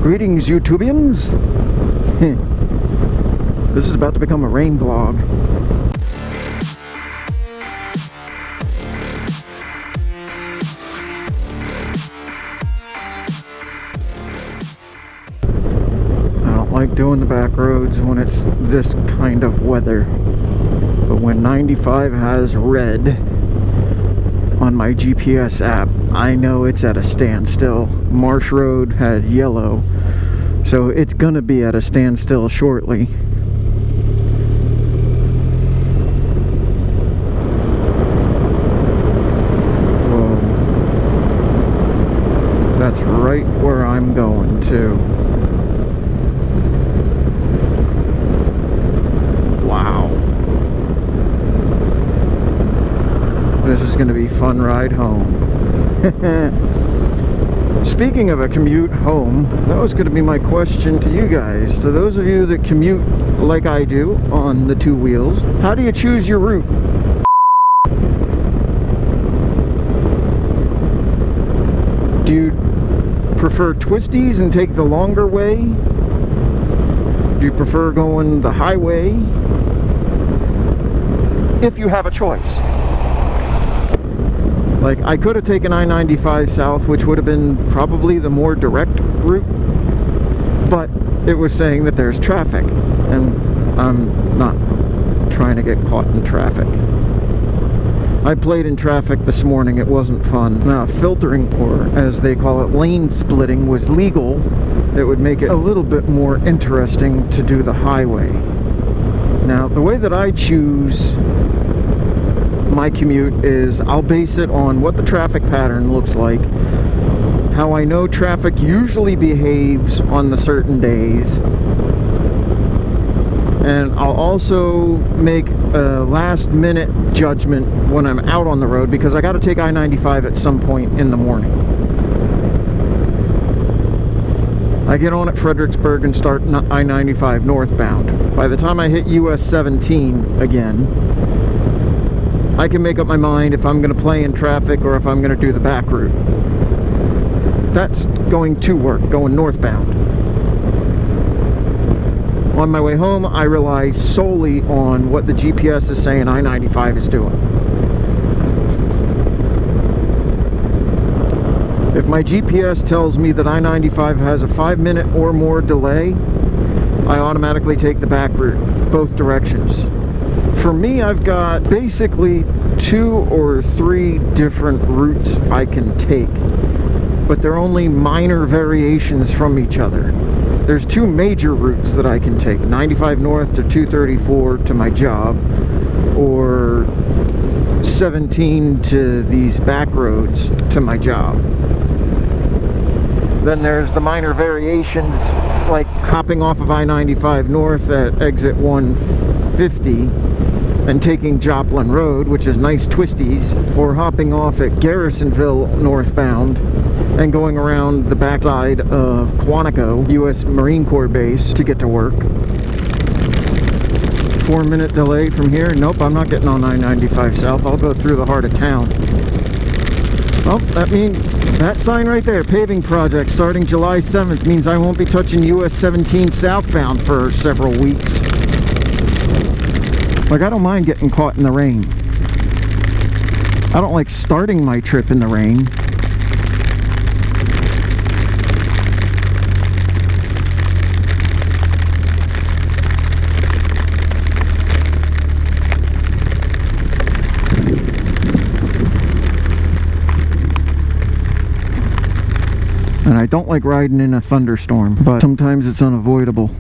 Greetings, YouTubians! This is about to become a rain vlog. I don't like doing the back roads when it's this kind of weather. But when 95 has red on my GPS app, I know it's at a standstill. Marsh Road had yellow, so it's gonna be at a standstill shortly. Whoa. That's right where I'm going to. Wow. This is gonna be a fun ride home. Speaking of a commute home, that was going to be my question to you guys. To those of you that commute like I do on the two wheels, how do you choose your route? Do you prefer twisties and take the longer way? Do you prefer going the highway? If you have a choice. Like, I could have taken I-95 south, which would have been probably the more direct route, but it was saying that there's traffic, and I'm not trying to get caught in traffic. I played in traffic this morning. It wasn't fun. Now, filtering, or as they call it, lane splitting, was legal. It would make it a little bit more interesting to do the highway. Now, the way that I choose my commute is I'll base it on what the traffic pattern looks like, how I know traffic usually behaves on the certain days, and I'll also make a last minute judgment when I'm out on the road, because I got to take I-95 at some point in the morning. I get on at Fredericksburg and start I-95 northbound. By the time I hit US 17 again, I can make up my mind if I'm going to play in traffic or if I'm going to do the back route. That's going to work, going northbound. On my way home, I rely solely on what the GPS is saying I-95 is doing. If my GPS tells me that I-95 has a 5-minute or more delay, I automatically take the back route, both directions. For me, I've got basically 2 or 3 different routes I can take, but they're only minor variations from each other. There's 2 major routes that I can take, 95 north to 234 to my job, or 17 to these back roads to my job. Then there's the minor variations, like hopping off of I-95 north at exit 150 and taking Joplin Road, which is nice twisties, or hopping off at Garrisonville northbound and going around the backside of Quantico, U.S. Marine Corps base, to get to work. 4-minute delay from here. Nope, I'm not getting on I-95 south. I'll go through the heart of town. Oh, that means that sign right there, paving project starting July 7th, means I won't be touching US 17 southbound for several weeks. Like, I don't mind getting caught in the rain. I don't like starting my trip in the rain. And I don't like riding in a thunderstorm, but sometimes it's unavoidable.